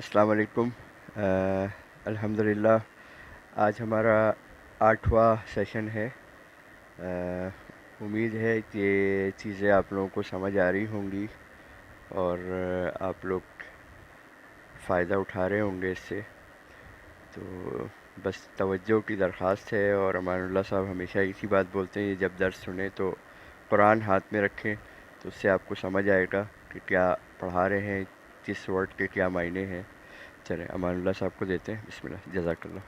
السلام علیکم۔ الحمدللہ آج ہمارا 8واں سیشن ہے۔ امید ہے کہ چیزیں آپ لوگوں کو سمجھ آ رہی ہوں گی اور آپ لوگ فائدہ اٹھا رہے ہوں گے اس سے۔ تو بس توجہ کی درخواست ہے، اور امان اللہ صاحب ہمیشہ اسی بات بولتے ہیں، جب درس سنیں تو قرآن ہاتھ میں رکھیں، تو اس سے آپ کو سمجھ آئے گا کہ کیا پڑھا رہے ہیں، کس ورڈ کے کیا معنی ہیں۔ چلیں امان اللہ صاحب کو دیتے ہیں، بسم اللہ، جزاک اللہ۔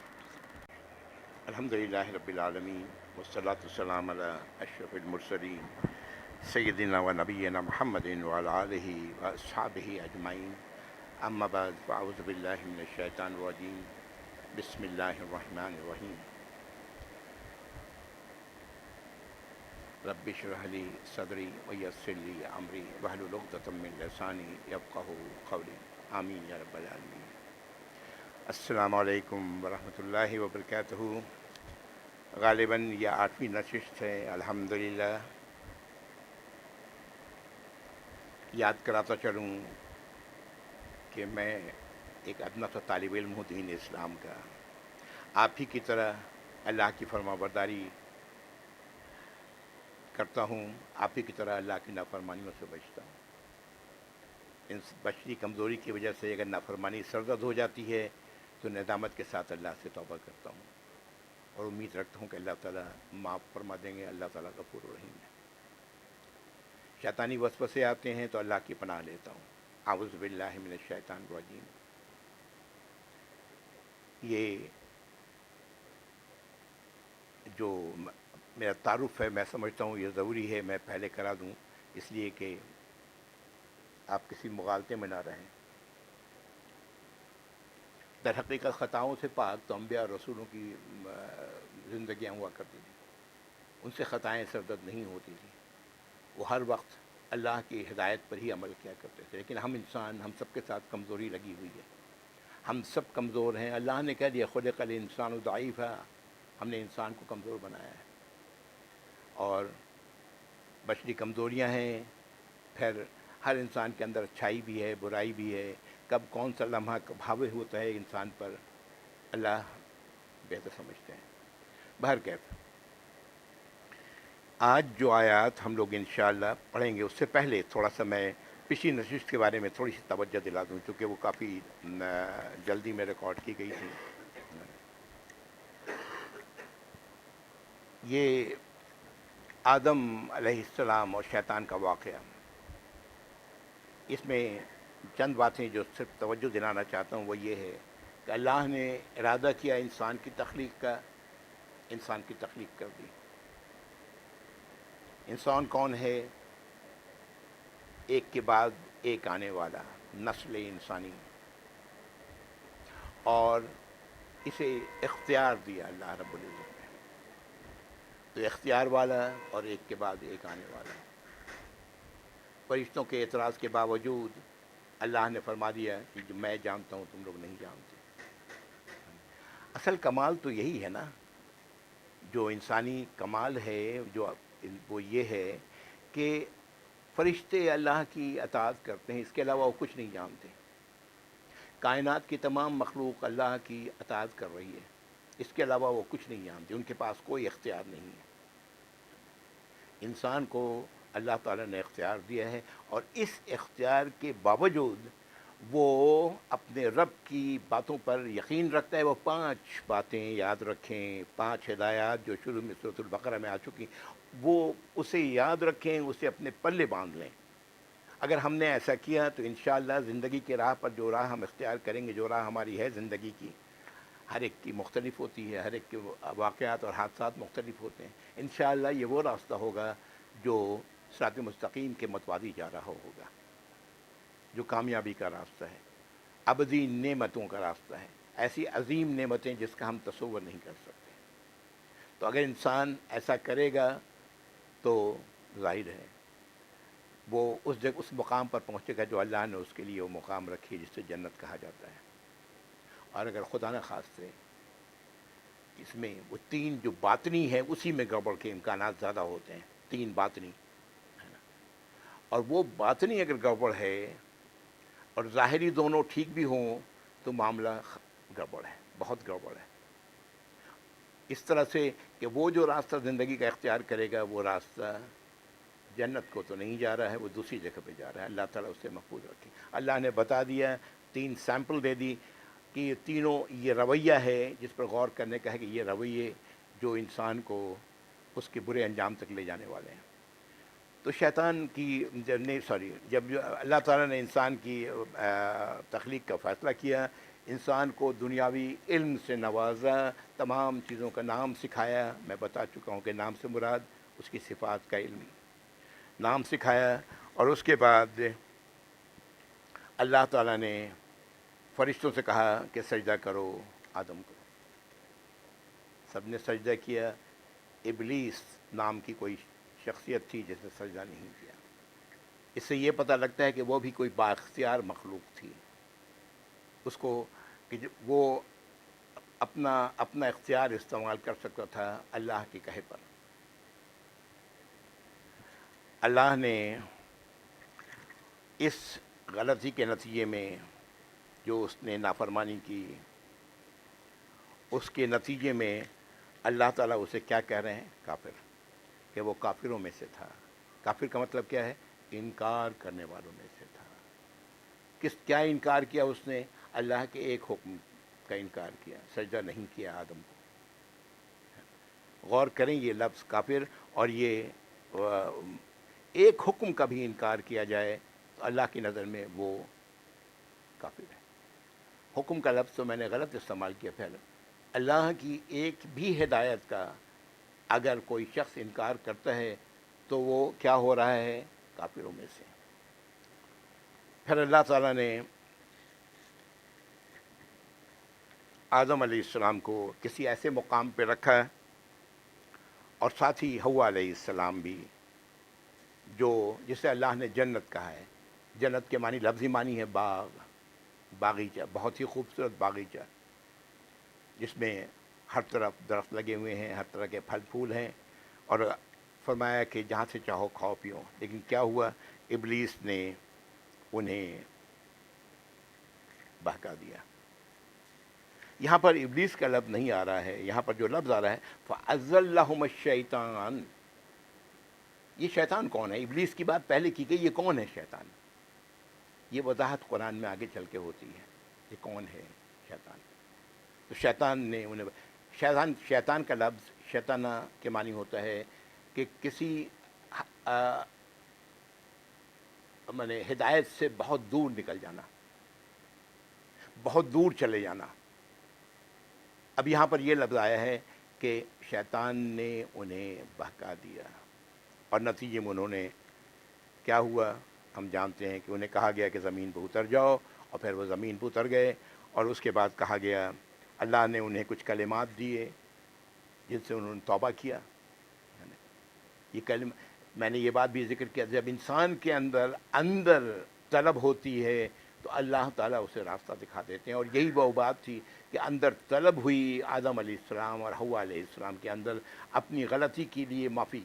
الحمد للہ رب العالمین والصلاة والسلام علی اشرف المرسلین سیدنا و نبینا محمد وعلی آلہ و اصحابہ اجمعین، اما بعد فاعوذ باللہ من الشیطان الرجیم، بسم اللہ الرحمن الرحیم۔ رب اشرح لی صدری ویسر لی امری واحلل عقدۃ من لسانی یفقہوا قولی، آمین یا رب العالمین۔ السلام علیکم ورحمۃ اللہ وبرکاتہ۔ غالباً یہ 8ویں نشست ہے الحمدللہ۔ یاد کراتا چلوں کہ میں ایک ادنا سا طالب علم ہوں دین اسلام کا، آپ ہی کی طرح اللہ کی فرما برداری کرتا ہوں، آپ ہی کی طرح اللہ کی نافرمانیوں سے بچتا ہوں۔ ان بشری کمزوری کی وجہ سے اگر نافرمانی سرزد ہو جاتی ہے تو ندامت کے ساتھ اللہ سے توبہ کرتا ہوں، اور امید رکھتا ہوں کہ اللہ تعالیٰ معاف فرما دیں گے۔ اللہ تعالیٰ غفور الرحیم ہے۔ شیطانی وسوسے آتے ہیں تو اللہ کی پناہ لیتا ہوں، اعوذ باللہ من الشیطان الرجیم۔ یہ جو میرا تعارف ہے، میں سمجھتا ہوں یہ ضروری ہے میں پہلے کرا دوں، اس لیے کہ آپ کسی مغالطے میں نہ رہیں۔ در حقیقت خطاؤں سے پاک تو انبیاء اور رسولوں کی زندگیاں ہوا کرتی تھیں، ان سے خطائیں سرزد نہیں ہوتی تھیں، وہ ہر وقت اللہ کی ہدایت پر ہی عمل کیا کرتے تھے۔ لیکن ہم انسان، ہم سب کے ساتھ کمزوری لگی ہوئی ہے، ہم سب کمزور ہیں۔ اللہ نے کہہ دیا خلق الانسان ضعیفا، ہم نے انسان کو کمزور بنایا ہے، اور بشری کمزوریاں ہیں۔ پھر ہر انسان کے اندر اچھائی بھی ہے، برائی بھی ہے، کب کون سا لمحہ کب حاوی ہوتا ہے انسان پر، اللہ بہتر سمجھتے ہیں۔ بہرکیف آج جو آیات ہم لوگ انشاءاللہ پڑھیں گے، اس سے پہلے تھوڑا سا میں پچھلی نشست کے بارے میں تھوڑی سی توجہ دلا دوں، چونکہ وہ کافی جلدی میں ریکارڈ کی گئی تھی۔ یہ آدم علیہ السلام اور شیطان کا واقعہ، اس میں چند باتیں جو صرف توجہ دلانا چاہتا ہوں وہ یہ ہے کہ اللہ نے ارادہ کیا انسان کی تخلیق کا، انسان کی تخلیق کر دی۔ انسان کون ہے؟ ایک کے بعد ایک آنے والا نسل انسانی، اور اسے اختیار دیا اللہ رب العزت نے، تو اختیار والا اور ایک کے بعد ایک آنے والا۔ فرشتوں کے اعتراض کے باوجود اللہ نے فرما دیا کہ جو میں جانتا ہوں تم لوگ نہیں جانتے۔ اصل کمال تو یہی ہے نا، جو انسانی کمال ہے جو وہ یہ ہے کہ فرشتے اللہ کی اطاعت کرتے ہیں، اس کے علاوہ وہ کچھ نہیں جانتے۔ کائنات کی تمام مخلوق اللہ کی اطاعت کر رہی ہے، اس کے علاوہ وہ کچھ نہیں جانتے، ان کے پاس کوئی اختیار نہیں ہے۔ انسان کو اللہ تعالیٰ نے اختیار دیا ہے، اور اس اختیار کے باوجود وہ اپنے رب کی باتوں پر یقین رکھتا ہے۔ وہ 5 باتیں یاد رکھیں، 5 ہدایات جو شروع میں سورۃ البقرہ میں آ چکی، وہ اسے یاد رکھیں، اسے اپنے پلے باندھ لیں۔ اگر ہم نے ایسا کیا تو انشاءاللہ زندگی کے راہ پر جو راہ ہم اختیار کریں گے، جو راہ ہماری ہے زندگی کی، ہر ایک کی مختلف ہوتی ہے، ہر ایک کے واقعات اور حادثات مختلف ہوتے ہیں، انشاءاللہ یہ وہ راستہ ہوگا جو صراط مستقیم کے متوازی جا رہا ہوگا، جو کامیابی کا راستہ ہے، ابدی نعمتوں کا راستہ ہے، ایسی عظیم نعمتیں جس کا ہم تصور نہیں کر سکتے۔ تو اگر انسان ایسا کرے گا تو ظاہر ہے وہ اس مقام پر پہنچے گا جو اللہ نے اس کے لیے وہ مقام رکھی، جس سے جنت کہا جاتا ہے۔ اور اگر خدا نہ خواستہ اس میں وہ 3 جو باطنی ہے اسی میں گڑبڑ کے امکانات زیادہ ہوتے ہیں، 3 باطنی، اور وہ باطنی اگر گڑبڑ ہے اور ظاہری دونوں ٹھیک بھی ہوں تو معاملہ گڑبڑ ہے، بہت گڑبڑ ہے، اس طرح سے کہ وہ جو راستہ زندگی کا اختیار کرے گا وہ راستہ جنت کو تو نہیں جا رہا ہے، وہ دوسری جگہ پہ جا رہا ہے۔ اللہ تعالیٰ اسے محفوظ رکھے۔ اللہ نے بتا دیا، 3 سیمپل دے دی کہ یہ تینوں یہ رویہ ہے جس پر غور کرنے کا ہے کہ یہ رویے جو انسان کو اس کے برے انجام تک لے جانے والے ہیں۔ تو شیطان کی جب اللہ تعالیٰ نے انسان کی تخلیق کا فیصلہ کیا، انسان کو دنیاوی علم سے نوازا، تمام چیزوں کا نام سکھایا۔ میں بتا چکا ہوں کہ نام سے مراد اس کی صفات کا علم، نام سکھایا، اور اس کے بعد اللہ تعالیٰ نے فرشتوں سے کہا کہ سجدہ کرو آدم کو۔ سب نے سجدہ کیا، ابلیس نام کی کوئی شخصیت تھی جس نے سجدہ نہیں کیا۔ اس سے یہ پتہ لگتا ہے کہ وہ بھی کوئی بااختیار مخلوق تھی، اس کو کہ وہ اپنا اختیار استعمال کر سکتا تھا اللہ کے کہے پر۔ اللہ نے اس غلطی کے نتیجے میں جو اس نے نافرمانی کی، اس کے نتیجے میں اللہ تعالیٰ اسے کیا کہہ رہے ہیں؟ کافر، کہ وہ کافروں میں سے تھا۔ کافر کا مطلب کیا ہے؟ انکار کرنے والوں میں سے تھا۔ کیا انکار کیا اس نے؟ اللہ کے ایک حکم کا انکار کیا، سجدہ نہیں کیا آدم کو۔ غور کریں یہ لفظ کافر، اور یہ ایک حکم کا بھی انکار کیا جائے تو اللہ کی نظر میں وہ کافر ہے۔ حکم کا لفظ تو میں نے غلط استعمال کیا پہلے۔ اللہ کی ایک بھی ہدایت کا اگر کوئی شخص انکار کرتا ہے تو وہ کیا ہو رہا ہے؟ کافروں میں سے۔ پھر اللہ تعالیٰ نے آدم علیہ السلام کو کسی ایسے مقام پہ رکھا، اور ساتھ ہی حوا علیہ السلام بھی، جسے اللہ نے جنت کہا ہے۔ جنت کے معنی لفظی معنی ہے باغ، باغیچہ، بہت ہی خوبصورت باغیچہ جس میں ہر طرف درخت لگے ہوئے ہیں، ہر طرح کے پھل پھول ہیں، اور فرمایا کہ جہاں سے چاہو کھاؤ پیو۔ لیکن کیا ہوا؟ ابلیس نے انہیں بہکا دیا۔ یہاں پر ابلیس کا لفظ نہیں آ رہا ہے، یہاں پر جو لفظ آ رہا ہے فَأَزَلَّهُمَ الشَّيْطَانُ۔ یہ شیطان کون ہے؟ ابلیس کی بات پہلے کی گئی، یہ کون ہے شیطان؟ یہ وضاحت قرآن میں آگے چل کے ہوتی ہے، یہ کون ہے شیطان؟ تو شیطان نے انہیں شیطان کا لفظ شیطانہ کے معنی ہوتا ہے کہ کسی ہدایت سے بہت دور نکل جانا، بہت دور چلے جانا۔ اب یہاں پر یہ لفظ آیا ہے کہ شیطان نے انہیں بہکا دیا، اور نتیجے میں انہوں نے کیا ہوا ہم جانتے ہیں کہ انہیں کہا گیا کہ زمین پہ اتر جاؤ، اور پھر وہ زمین پہ اتر گئے، اور اس کے بعد کہا گیا اللہ نے انہیں کچھ کلمات دیے جن سے انہوں نے توبہ کیا۔ یہ میں نے یہ بات بھی ذکر کیا، جب انسان کے اندر طلب ہوتی ہے تو اللہ تعالیٰ اسے راستہ دکھا دیتے ہیں، اور یہی وہ بات تھی کہ اندر طلب ہوئی آدم علیہ السلام اور حوا علیہ السلام کے اندر اپنی غلطی کے لیے معافی۔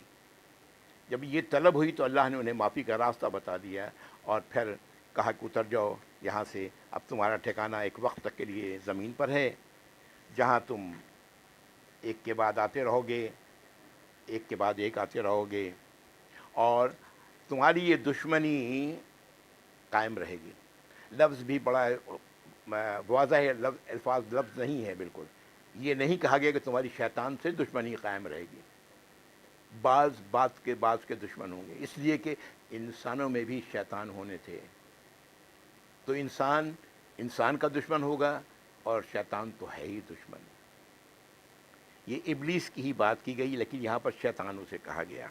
جب یہ طلب ہوئی تو اللہ نے انہیں معافی کا راستہ بتا دیا، اور پھر کہا کہ اتر جاؤ یہاں سے، اب تمہارا ٹھکانہ ایک وقت تک کے لیے زمین پر ہے، جہاں تم ایک کے بعد آتے رہو گے، ایک کے بعد ایک آتے رہو گے، اور تمہاری یہ دشمنی قائم رہے گی۔ لفظ بھی بڑا واضح ہے، لفظ نہیں ہے بالکل۔ یہ نہیں کہا گیا کہ تمہاری شیطان سے دشمنی قائم رہے گی، بعض کے دشمن ہوں گے، اس لیے کہ انسانوں میں بھی شیطان ہونے تھے، تو انسان کا دشمن ہوگا، اور شیطان تو ہے ہی دشمن۔ یہ ابلیس کی ہی بات کی گئی، لیکن یہاں پر شیطانوں سے کہا گیا،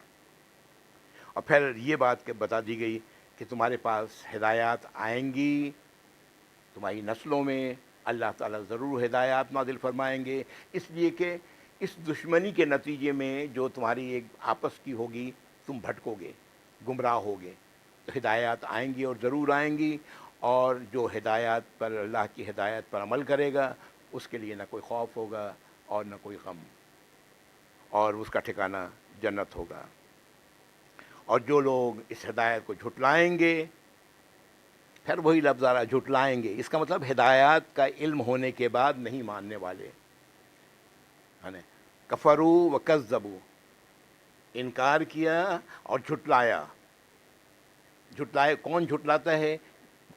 اور پھر یہ بات بتا دی گئی کہ تمہارے پاس ہدایات آئیں گی، تمہاری نسلوں میں اللہ تعالیٰ ضرور ہدایات نازل فرمائیں گے، اس لیے کہ اس دشمنی کے نتیجے میں جو تمہاری ایک آپس کی ہوگی، تم بھٹکو گے، گمراہ ہوگے، تو ہدایات آئیں گی اور ضرور آئیں گی، اور جو ہدایات پر، اللہ کی ہدایت پر عمل کرے گا اس کے لیے نہ کوئی خوف ہوگا اور نہ کوئی غم، اور اس کا ٹھکانہ جنت ہوگا۔ اور جو لوگ اس ہدایت کو جھٹلائیں گے پھر وہی لفظ آ رہا جھٹلائیں گے، اس کا مطلب ہدایات کا علم ہونے کے بعد نہیں ماننے والے، ہے نا؟ کفرو و کذبو، انکار کیا اور جھٹلایا. جھٹلائے کون جھٹلاتا ہے؟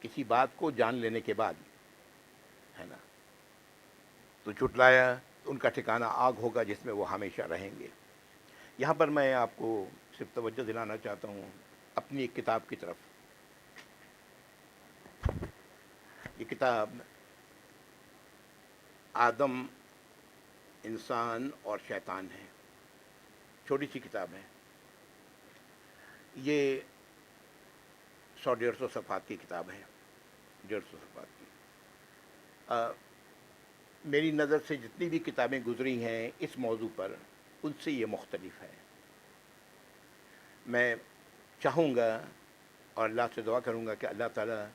کسی بات کو جان لینے کے بعد، ہے نا؟ تو جھٹلایا ان کا ٹھکانہ آگ ہوگا جس میں وہ ہمیشہ رہیں گے. یہاں پر میں آپ کو صرف توجہ دلانا چاہتا ہوں اپنی ایک کتاب کی طرف. یہ کتاب آدم، انسان اور شیطان ہے. چھوٹی سی کتاب ہے. یہ 100-150 صفحات کی کتاب ہے، 150 صفحات کی. میری نظر سے جتنی بھی کتابیں گزری ہیں اس موضوع پر، ان سے یہ مختلف ہے. میں چاہوں گا اور اللہ سے دعا کروں گا کہ اللہ تعالیٰ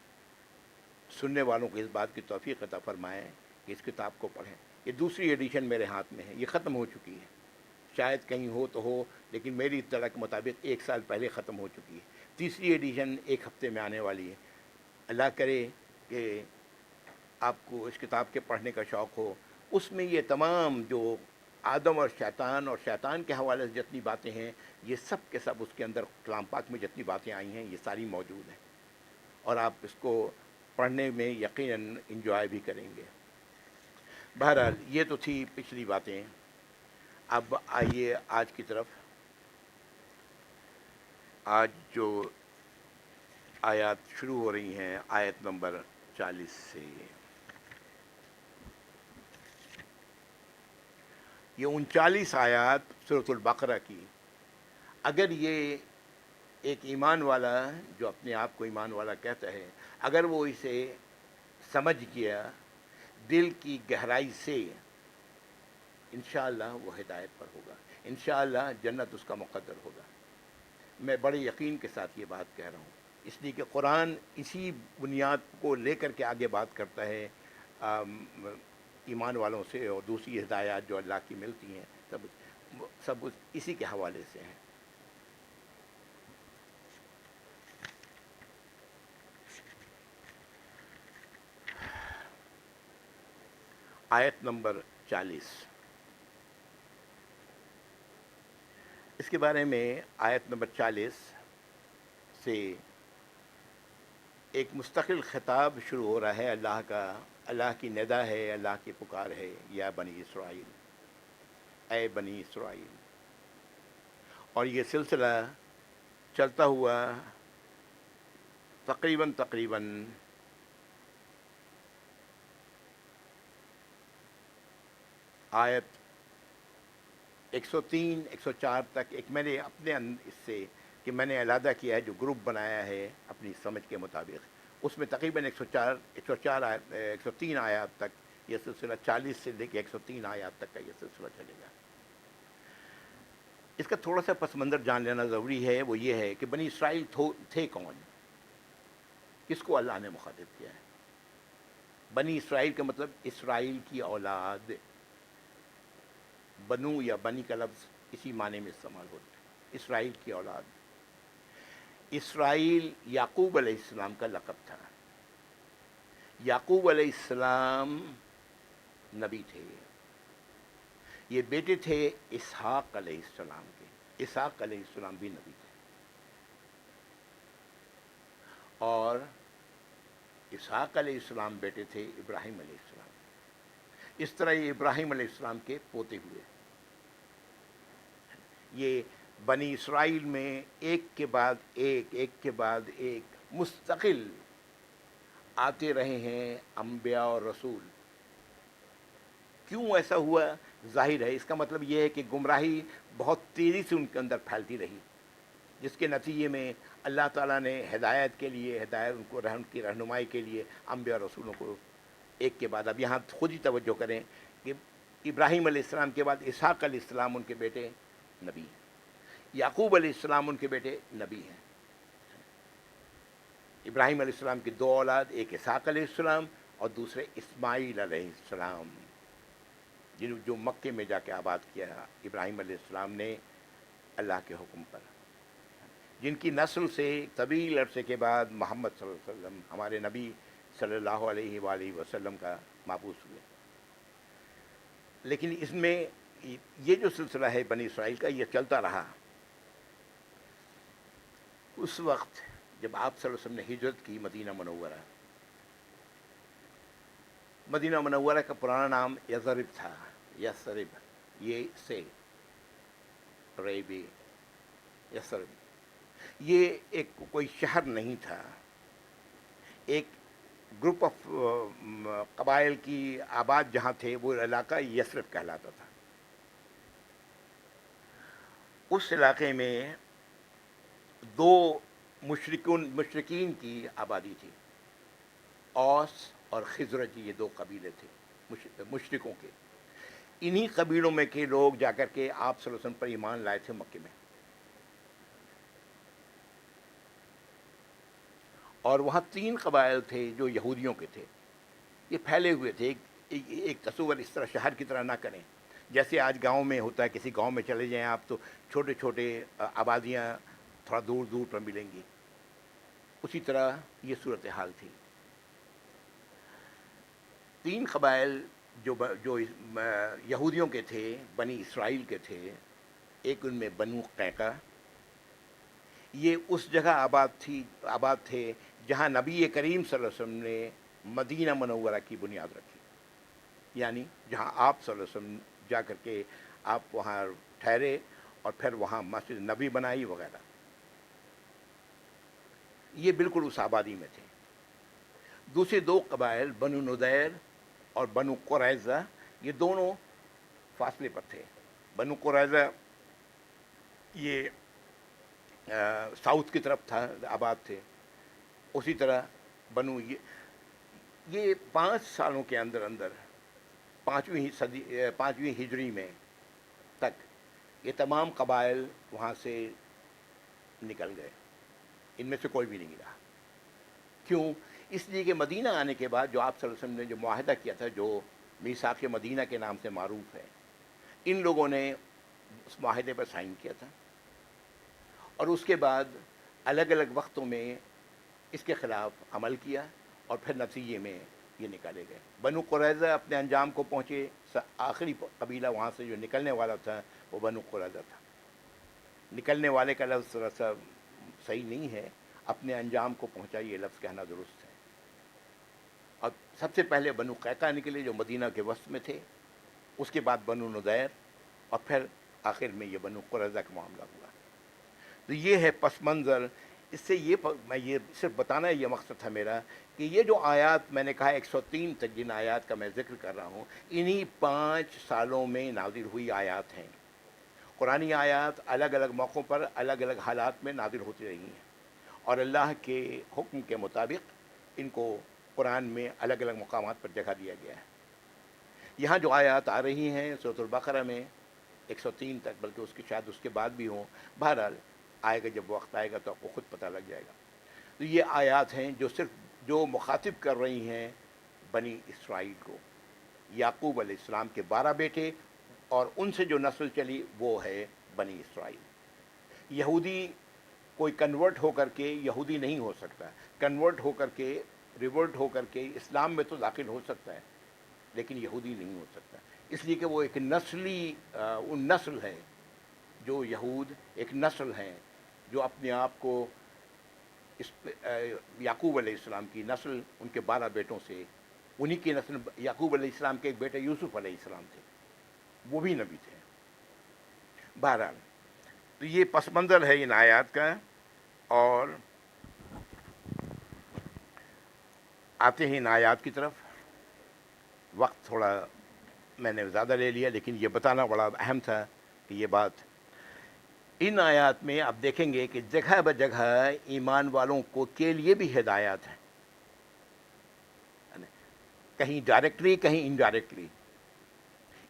سننے والوں کو اس بات کی توفیق عطا فرمائے کہ اس کتاب کو پڑھیں. یہ دوسری ایڈیشن میرے ہاتھ میں ہے، یہ ختم ہو چکی ہے. شاید کہیں ہو تو ہو، لیکن میری اطلاع کے مطابق 1 سال پہلے ختم ہو چکی ہے. تیسری ایڈیشن 1 ہفتے میں آنے والی ہے. اللہ کرے کہ آپ کو اس کتاب کے پڑھنے کا شوق ہو. اس میں یہ تمام جو آدم اور شیطان کے حوالے سے جتنی باتیں ہیں، یہ سب کے سب اس کے اندر کلام پاک میں جتنی باتیں آئی ہیں یہ ساری موجود ہیں، اور آپ اس کو پڑھنے میں یقیناً انجوائے بھی کریں گے. بہرحال یہ تو تھی پچھلی باتیں. اب آئیے آج کی طرف. آج جو آیات شروع ہو رہی ہیں آیت نمبر 40 سے. یہ 39 آیات سورۃ البقرہ کی، اگر یہ ایک ایمان والا جو اپنے آپ کو ایمان والا کہتا ہے، اگر وہ اسے سمجھ گیا دل کی گہرائی سے، انشاءاللہ وہ ہدایت پر ہوگا، انشاءاللہ جنت اس کا مقدر ہوگا. میں بڑے یقین کے ساتھ یہ بات کہہ رہا ہوں، اس لیے کہ قرآن اسی بنیاد کو لے کر کے آگے بات کرتا ہے. ایمان والوں سے اور دوسری ہدایات جو اللہ کی ملتی ہیں، سب اسی کے حوالے سے ہیں. آیت نمبر 40، اس کے بارے میں آیت نمبر 40 سے ایک مستقل خطاب شروع ہو رہا ہے اللہ کا. اللہ کی ندا ہے، اللہ کی پکار ہے، یا بنی اسرائیل، اے بنی اسرائیل. اور یہ سلسلہ چلتا ہوا تقریباً آیت 103 104 تک. ایک میں نے اپنے اس سے کہ میں نے علیحدہ کیا ہے جو گروپ بنایا ہے اپنی سمجھ کے مطابق، اس میں تقریباً 103 آیات تک یہ سلسلہ، 40 سے لے کے 103 آیات تک کا یہ سلسلہ چلے گا. اس کا تھوڑا سا پس منظر جان لینا ضروری ہے. وہ یہ ہے کہ بنی اسرائیل تھے کون، کس کو اللہ نے مخاطب کیا ہے. بنی اسرائیل کا مطلب اسرائیل کی اولاد. بنو یا بنی کا لفظ اسی معنی میں استعمال ہوتا ہے، اسرائیل کی اولاد. اسرائیل یعقوب علیہ السلام کا لقب تھا. یعقوب علیہ السلام نبی تھے. یہ بیٹے تھے اسحاق علیہ السلام کے. اسحاق علیہ السلام بھی نبی تھے. اور اسحاق علیہ السلام بیٹے تھے ابراہیم علیہ السلام. اس طرح یہ ابراہیم علیہ السلام کے پوتے ہوئے. یہ بنی اسرائیل میں ایک کے بعد ایک مستقل آتے رہے ہیں انبیاء اور رسول. کیوں ایسا ہوا ظاہر ہے. اس کا مطلب یہ ہے کہ گمراہی بہت تیزی سے ان کے اندر پھیلتی رہی، جس کے نتیجے میں اللہ تعالیٰ نے ہدایت کے لیے، ان کو ان کی رہنمائی کے لیے انبیاء اور رسولوں کو ایک کے بعد. اب یہاں خود ہی توجہ کریں کہ ابراہیم علیہ السلام کے بعد اسحاق علیہ السلام ان کے بیٹے نبی ہیں، یعقوب علیہ السلام ان کے بیٹے نبی ہیں. ابراہیم علیہ السلام کی 2 اولاد، ایک اسحاق علیہ السلام اور دوسرے اسماعیل علیہ السلام، جو مکے میں جا کے آباد کیا ابراہیم علیہ السلام نے اللہ کے حکم پر. جن کی نسل سے طویل عرصے کے بعد محمد صلی اللہ علیہ وسلم ہمارے نبی صلی اللہ علیہ وآلہ وسلم کا مابعوث ہوئے. لیکن اس میں یہ جو سلسلہ ہے بنی اسرائیل کا یہ چلتا رہا. اس وقت جب آپ صلی اللہ علیہ وسلم نے ہجرت کی مدینہ منورہ، مدینہ منورہ کا پرانا نام یثرب تھا. یثرب، یہ سے ریبی، یثرب، یہ ایک کوئی شہر نہیں تھا، ایک گروپ آف قبائل کی آباد جہاں تھے وہ علاقہ یثرب کہلاتا تھا. اس علاقے میں دو مشرکین کی آبادی تھی. اوس اور خزرج، یہ دو قبیلے تھے مشرکوں کے. انہی قبیلوں میں کے لوگ جا کر کے آپ صلی اللہ علیہ وسلم پر ایمان لائے تھے مکے میں. اور وہاں 3 قبائل تھے جو یہودیوں کے تھے. یہ پھیلے ہوئے تھے. ایک تصور اس طرح شہر کی طرح نہ کریں. جیسے آج گاؤں میں ہوتا ہے، کسی گاؤں میں چلے جائیں آپ تو چھوٹے چھوٹے آبادیاں تھوڑا دور دور پر ملیں گی. اسی طرح یہ صورتحال تھی. 3 قبائل جو یہودیوں کے تھے، بنی اسرائیل کے تھے. ایک ان میں بنو قینقاع، یہ اس جگہ آباد تھے جہاں نبی کریم صلی اللہ علیہ وسلم نے مدینہ منورہ کی بنیاد رکھی. یعنی جہاں آپ صلی اللہ علیہ وسلم جا کر کے آپ وہاں ٹھہرے اور پھر وہاں مسجد نبی بنائی وغیرہ. یہ بالکل اس آبادی میں تھے. دوسرے 2 قبائل بنو نذیر اور بنو قریظہ، یہ دونوں فاصلے پر تھے. بنو قریظہ یہ ساؤتھ کی طرف تھا آباد تھے. اسی طرح بنو یہ 5 سالوں کے اندر 5ویں ہجری میں تک یہ تمام قبائل وہاں سے نکل گئے. ان میں سے کوئی بھی نہیں رہا. کیوں؟ اس لیے کہ مدینہ آنے کے بعد جو آپ صلی اللہ علیہ وسلم نے جو معاہدہ کیا تھا، جو میثاق مدینہ کے نام سے معروف ہے، ان لوگوں نے اس معاہدے پر سائن کیا تھا. اور اس کے بعد الگ الگ وقتوں میں اس کے خلاف عمل کیا اور پھر نتیجے میں یہ نکالے گئے. بنو قریظہ اپنے انجام کو پہنچے. آخری قبیلہ وہاں سے جو نکلنے والا تھا وہ بنو قریظہ تھا. نکلنے والے کا لفظ تھوڑا سا صحیح نہیں ہے، اپنے انجام کو پہنچا یہ لفظ کہنا درست ہے. اور سب سے پہلے بنو قینقاع نکلے جو مدینہ کے وسط میں تھے. اس کے بعد بنو نذیر اور پھر آخر میں یہ بنو قریظہ کا معاملہ ہوا. تو یہ ہے پس منظر. اس سے میں یہ صرف بتانا یہ مقصد تھا میرا کہ یہ جو آیات میں نے کہا 103 تک جن آیات کا میں ذکر کر رہا ہوں، انہی 5 سالوں میں نازل ہوئی آیات ہیں. قرآنی آیات الگ الگ موقعوں پر الگ الگ حالات میں نازل ہوتی رہی ہیں، اور اللہ کے حکم کے مطابق ان کو قرآن میں الگ الگ مقامات پر جگہ دیا گیا ہے. یہاں جو آیات آ رہی ہیں سورۃ البقرہ میں 103 تک، بلکہ اس کے شاید اس کے بعد بھی ہوں، بہرحال آئے گا، جب وقت آئے گا تو آپ کو خود پتہ لگ جائے گا. تو یہ آیات ہیں جو مخاطب کر رہی ہیں بنی اسرائیل کو. یعقوب علیہ السلام کے 12 بیٹے اور ان سے جو نسل چلی وہ ہے بنی اسرائیل. یہودی کوئی کنورٹ ہو کر کے یہودی نہیں ہو سکتا. کنورٹ ہو کر کے، ریورٹ ہو کر کے اسلام میں تو داخل ہو سکتا ہے، لیکن یہودی نہیں ہو سکتا. اس لیے کہ وہ ایک نسل ہے. جو یہود ایک نسل ہیں جو اپنے آپ کو یعقوب علیہ السلام کی نسل، ان کے 12 بیٹوں سے، انہی کی نسل. یعقوب علیہ السلام کے ایک بیٹے یوسف علیہ السلام تھے، وہ بھی نبی تھے. بہرحال تو یہ پس منظر ہے ان آیات کا. اور آتے ہیں ان آیات کی طرف. وقت تھوڑا میں نے زیادہ لے لیا، لیکن یہ بتانا بڑا اہم تھا کہ یہ بات ان آیات میں آپ دیکھیں گے کہ جگہ بجگہ ایمان والوں کے لیے بھی ہدایات ہیں، کہیں ڈائریکٹلی کہیں انڈائریکٹلی.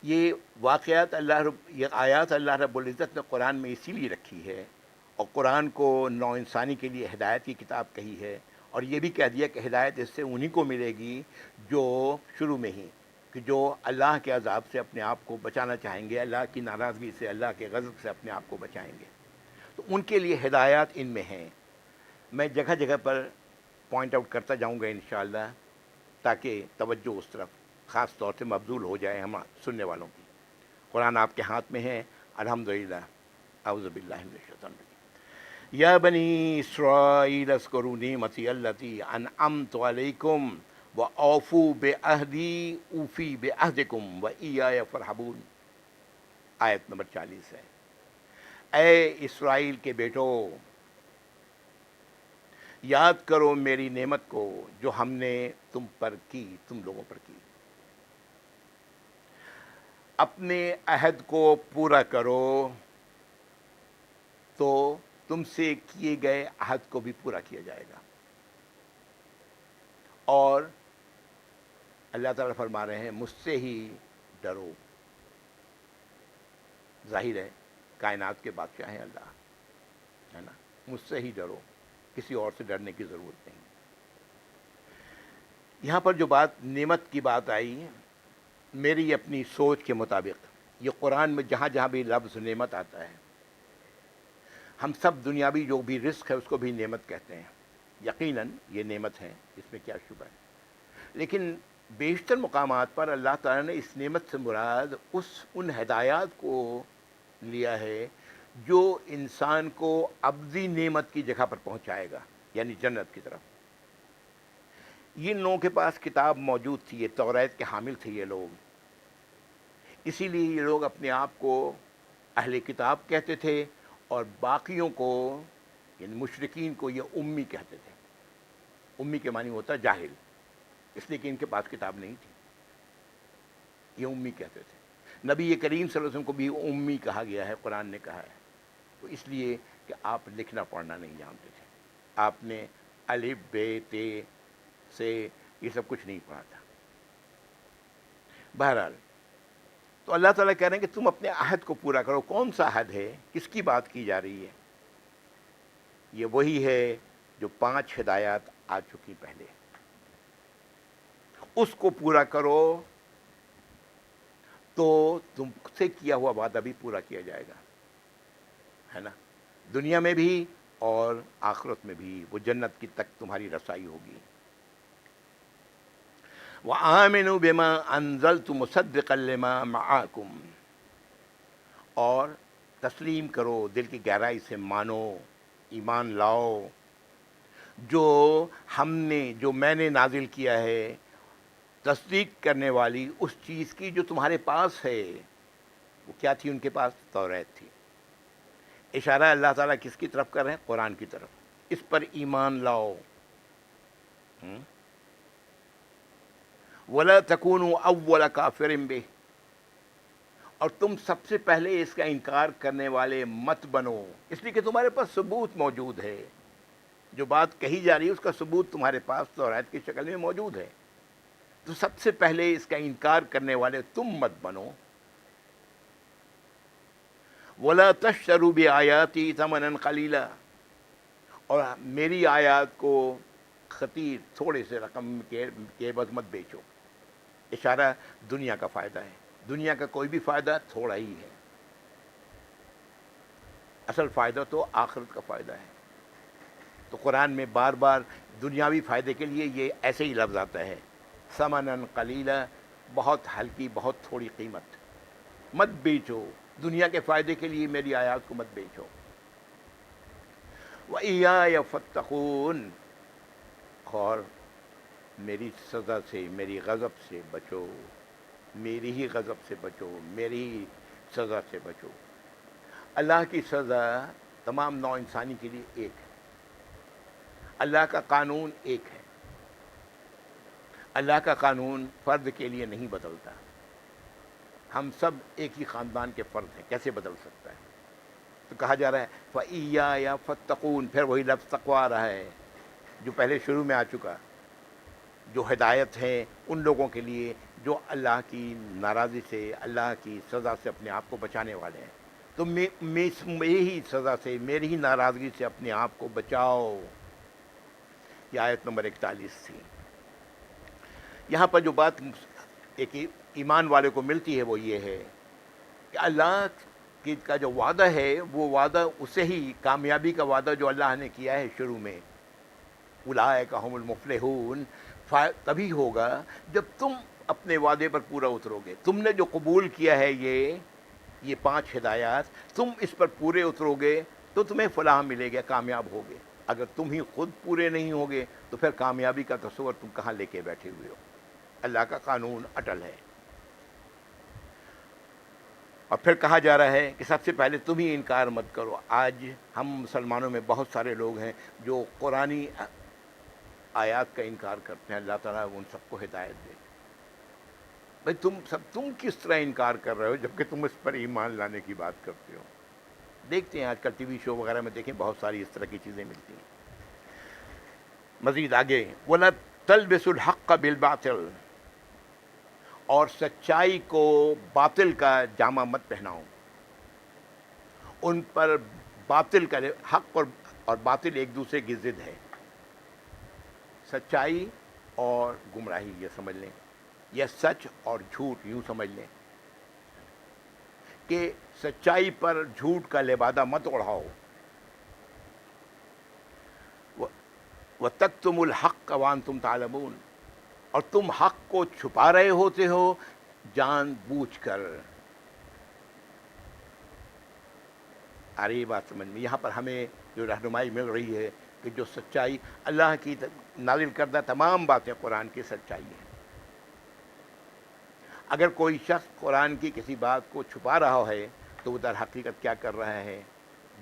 یہ واقعات یہ آیات اللہ رب العزت نے قرآن میں اسی لیے رکھی ہے، اور قرآن کو نو انسانی کے لیے ہدایت کی کتاب کہی ہے. اور یہ بھی کہہ دیا کہ ہدایت اس سے انہی کو ملے گی جو شروع میں ہی کہ جو اللہ کے عذاب سے اپنے آپ کو بچانا چاہیں گے، اللہ کی ناراضگی سے، اللہ کے غضب سے اپنے آپ کو بچائیں گے. تو ان کے لیے ہدایات ان میں ہیں. میں جگہ جگہ پر پوائنٹ آؤٹ کرتا جاؤں گا انشاءاللہ، تاکہ توجہ اس طرف خاص طور سے مبذول ہو جائے ہم سننے والوں کی. قرآن آپ کے ہاتھ میں ہے الحمدللہ. اعوذ باللہ من الشیطان الرجیم. یا بنی اسرائیل اذکروا نعمتی التی انعمت علیکم واوفوا بعہدی اوفی بعہدکم وایای فارہبون. آیت نمبر 40 ہے. اے اسرائیل کے بیٹو، یاد کرو میری نعمت کو جو ہم نے تم پر کی، تم لوگوں پر کی. اپنے عہد کو پورا کرو تو تم سے کیے گئے عہد کو بھی پورا کیا جائے گا. اور اللہ تعالیٰ فرما رہے ہیں مجھ سے ہی ڈرو. ظاہر ہے کائنات کے بادشاہ ہیں اللہ، ہے نا. مجھ سے ہی ڈرو، کسی اور سے ڈرنے کی ضرورت نہیں. یہاں پر جو بات نعمت کی بات آئی، میری اپنی سوچ کے مطابق یہ قرآن میں جہاں جہاں بھی لفظ نعمت آتا ہے، ہم سب دنیاوی جو بھی رزق ہے اس کو بھی نعمت کہتے ہیں. یقیناً یہ نعمت ہے، اس میں کیا شبہ ہے. لیکن بیشتر مقامات پر اللہ تعالیٰ نے اس نعمت سے مراد ان ہدایات کو لیا ہے جو انسان کو ابدی نعمت کی جگہ پر پہنچائے گا، یعنی جنت کی طرف. ان لوگوں کے پاس کتاب موجود تھی، یہ توریت کے حامل تھے یہ لوگ. اسی لیے یہ لوگ اپنے آپ کو اہل کتاب کہتے تھے اور باقیوں کو یعنی مشرکین کو یہ امی کہتے تھے. امی کے معنی ہوتا ہے جاہل، اس لیے کہ ان کے پاس کتاب نہیں تھی، یہ امی کہتے تھے. نبی کریم صلی اللہ علیہ وسلم کو بھی امی کہا گیا ہے، قرآن نے کہا ہے. تو اس لیے کہ آپ لکھنا پڑھنا نہیں جانتے تھے، آپ نے الف بے تے سے یہ سب کچھ نہیں پڑھا تھا. بہرحال تو اللہ تعالیٰ کہہ رہے ہیں کہ تم اپنے عہد کو پورا کرو. کون سا عہد ہے؟ کس کی بات کی جا رہی ہے؟ یہ وہی ہے جو 5 ہدایات آ چکی پہلے. اس کو پورا کرو تو تم سے کیا ہوا وعدہ بھی پورا کیا جائے گا، ہے نا. دنیا میں بھی اور آخرت میں بھی وہ جنت کی تک تمہاری رسائی ہوگی. وَآمِنُوا بِمَا أَنزَلْتُ مُصَدِّقًا لِمَا مَعَكُمْ. اور تسلیم کرو، دل کی گہرائی سے مانو، ایمان لاؤ جو میں نے نازل کیا ہے، تصدیق کرنے والی اس چیز کی جو تمہارے پاس ہے. وہ کیا تھی ان کے پاس؟ توریت تھی. اشارہ اللہ تعالیٰ کس کی طرف کر رہے ہیں؟ قرآن کی طرف. اس پر ایمان لاؤ. وَلَا تَكُونُوا أَوَّلَ كَافِرٍ بِهِ. اور تم سب سے پہلے اس کا انکار کرنے والے مت بنو، اس لیے کہ تمہارے پاس ثبوت موجود ہے. جو بات کہی جا رہی ہے اس کا ثبوت تمہارے پاس توریت کی شکل میں موجود ہے. تو سب سے پہلے اس کا انکار کرنے والے تم مت بنو. وَلَا تَشْتَرُوا بِآيَاتِي ثَمَنًا قَلِيلًا. اور میری آیات کو خطیر تھوڑے سے رقم کے عوض مت بیچو. اشارہ دنیا کا فائدہ ہے. دنیا کا کوئی بھی فائدہ تھوڑا ہی ہے، اصل فائدہ تو آخرت کا فائدہ ہے. تو قرآن میں بار بار دنیاوی فائدے کے لیے یہ ایسے ہی لفظ آتا ہے، ثمنً قلیلا، بہت ہلکی، بہت تھوڑی قیمت. مت بیچو، دنیا کے فائدے کے لیے میری آیات کو مت بیچو. وَإِيَّايَ فَاتَّقُونِ. اور میری سزا سے، میری غضب سے بچو. میری ہی غضب سے بچو، میری ہی سزا سے بچو. اللہ کی سزا تمام نوع انسانی کے لیے ایک ہے. اللہ کا قانون ایک ہے. اللہ کا قانون فرد کے لیے نہیں بدلتا. ہم سب ایک ہی خاندان کے فرد ہیں، کیسے بدل سکتا ہے؟ تو کہا جا رہا ہے فَإِيَّايَ فَاتَّقُونِ. پھر وہی لفظ تقویٰ آ رہا ہے جو پہلے شروع میں آ چکا، جو ہدایت ہے ان لوگوں کے لیے جو اللہ کی ناراضی سے، اللہ کی سزا سے اپنے آپ کو بچانے والے ہیں. تو میری ہی سزا سے، میری ہی ناراضگی سے اپنے آپ کو بچاؤ. یہ آیت نمبر 41 تھی. یہاں پر جو بات ایک ایمان والے کو ملتی ہے وہ یہ ہے کہ اللہ کہ کا جو وعدہ ہے وہ وعدہ اسے ہی کامیابی کا وعدہ جو اللہ نے کیا ہے شروع میں، اولئک هم المفلحون، تبھی ہوگا جب تم اپنے وعدے پر پورا اترو گے. تم نے جو قبول کیا ہے یہ 5 ہدایات، تم اس پر پورے اترو گے تو تمہیں فلاح ملے گا، کامیاب ہوگے. اگر تم ہی خود پورے نہیں ہوگے تو پھر کامیابی کا تصور تم کہاں لے کے بیٹھے ہوئے ہو. اللہ کا قانون اٹل ہے. اور پھر کہا جا رہا ہے کہ سب سے پہلے تم ہی انکار مت کرو. آج ہم مسلمانوں میں بہت سارے لوگ ہیں جو قرآنی آیات کا انکار کرتے ہیں. اللہ تعالیٰ ان سب کو ہدایت دے. بھائی تم کس طرح انکار کر رہے ہو جبکہ تم اس پر ایمان لانے کی بات کرتے ہو. دیکھتے ہیں آج کل ٹی وی شو وغیرہ میں دیکھیں بہت ساری اس طرح کی چیزیں ملتی ہیں. مزید آگے وَلَا تَلْبِسُوا الْحَقَّ بِالْبَاطِلِ، اور سچائی کو باطل کا جامہ مت پہناؤ. ان پر باطل کا، حق اور باطل ایک دوسرے کی ضد ہے. سچائی اور گمراہی یہ سمجھ لیں، یا سچ اور جھوٹ یوں سمجھ لیں کہ سچائی پر جھوٹ کا لبادہ مت اڑاؤ. وَتَكْتُمُوا الْحَقَّ وَأَنْتُمْ تَعْلَمُونَ، اور تم حق کو چھپا رہے ہوتے ہو جان بوجھ کر. آ رہی بات سمجھ میں؟ یہاں پر ہمیں جو رہنمائی مل رہی ہے کہ جو سچائی اللہ کی نازل کردہ تمام باتیں قرآن کی سچائی ہیں. اگر کوئی شخص قرآن کی کسی بات کو چھپا رہا ہے تو وہ در حقیقت کیا کر رہا ہے؟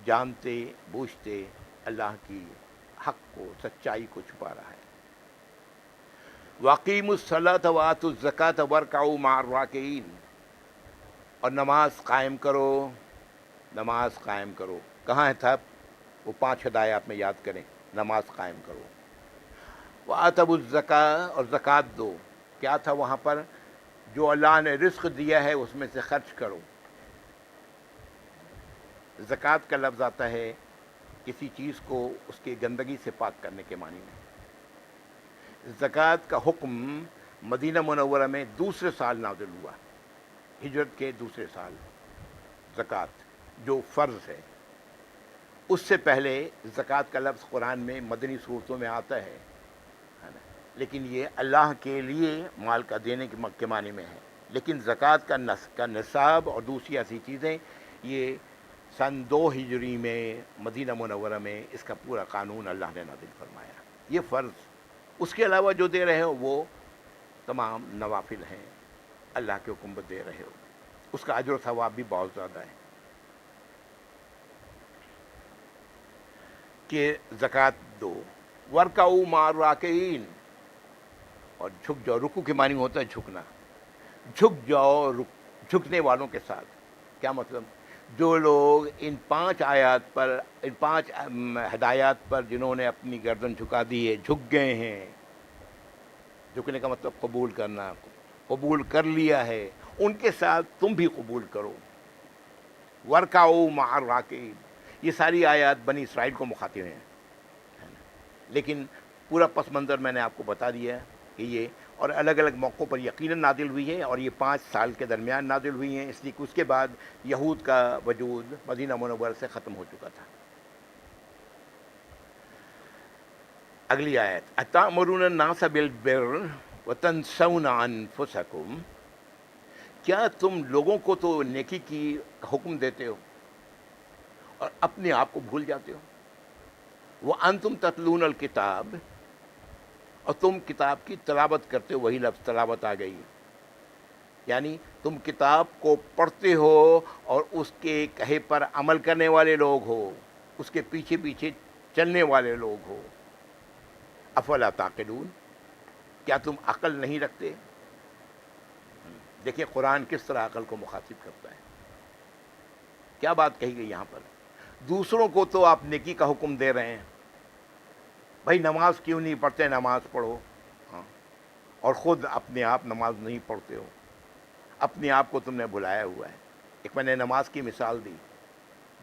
جانتے بوجھتے اللہ کی حق کو، سچائی کو چھپا رہا ہے. وَأَقِیمُوا الصَّلَاةَ وَآتُوا الزَّکَاةَ وَارْکَعُوا مَعَ الرَّاکِعِینَ، اور نماز قائم کرو، نماز قائم کرو. کہاں ہے تھا وہ 5 ہدایات میں یاد کریں. نماز قائم کرو. وَآتَوُا الزَّکَاةَ، اور زکوٰۃ دو. کیا تھا وہاں پر؟ جو اللہ نے رزق دیا ہے اس میں سے خرچ کرو. زکوٰۃ کا لفظ آتا ہے کسی چیز کو اس کی گندگی سے پاک کرنے کے معنی میں. زکوٰۃ کا حکم مدینہ منورہ میں دوسرے سال نازل ہوا، ہجرت کے دوسرے سال. زکوٰۃ جو فرض ہے، اس سے پہلے زکوٰۃ کا لفظ قرآن میں مدنی صورتوں میں آتا ہے نا، لیکن یہ اللہ کے لیے مال کا دینے کے معنی میں ہے. لیکن زکوٰۃ کا نصاب اور دوسری ایسی چیزیں یہ سن 2 ہجری میں مدینہ منورہ میں اس کا پورا قانون اللہ نے نازل فرمایا. یہ فرض، اس کے علاوہ جو دے رہے ہو وہ تمام نوافل ہیں. اللہ کے حکم پر دے رہے ہو، اس کا اجر و ثواب بھی بہت زیادہ ہے. کہ زکوٰۃ دو. وَارْکَعُوا مَعَ الرَّاکِعِینَ، اور جھک جاؤ. رکوع کے معنی ہوتا ہے جھکنا. جھک جاؤ جھکنے والوں کے ساتھ. کیا مطلب؟ جو لوگ ان 5 آیات پر، ان 5 ہدایات پر جنہوں نے اپنی گردن جھکا دی ہے، جھک گئے ہیں. جھکنے کا مطلب قبول کرنا، قبول کر لیا ہے، ان کے ساتھ تم بھی قبول کرو. وَارْکَعُوا مَعَ الرَّاکِعِینَ. یہ ساری آیات بنی اسرائیل کو مخاطب ہیں، لیکن پورا پس منظر میں نے آپ کو بتا دیا کہ یہ اور الگ الگ موقعوں پر یقیناً نازل ہوئی ہے، اور یہ 5 سال کے درمیان نازل ہوئی ہیں، اس لیے کہ اس کے بعد یہود کا وجود مدینہ منورہ سے ختم ہو چکا تھا. اگلی آیت، اَتَأْمُرُونَ النَّاسَ بِالْبِرِّ وَتَنْسَوْنَ أَنفُسَکُم، کیا تم لوگوں کو تو نیکی کی حکم دیتے ہو اور اپنے آپ کو بھول جاتے ہو. وَأَنْتُمْ تَتْلُونَ الْکِتَابَ، اور تم کتاب کی تلاوت کرتے ہو. وہی لفظ تلاوت آ گئی، یعنی تم کتاب کو پڑھتے ہو اور اس کے کہے پر عمل کرنے والے لوگ ہو، اس کے پیچھے پیچھے چلنے والے لوگ ہو. افلا تعقلون، کیا تم عقل نہیں رکھتے؟ دیکھیں قرآن کس طرح عقل کو مخاطب کرتا ہے. کیا بات کہی گئی یہاں پر؟ دوسروں کو تو آپ نیکی کا حکم دے رہے ہیں، بھائی نماز کیوں نہیں پڑھتے؟ نماز پڑھو. ہاں، اور خود اپنے آپ نماز نہیں پڑھتے ہو، اپنے آپ کو تم نے بھلایا ہوا ہے. ایک میں نے نماز کی مثال دی.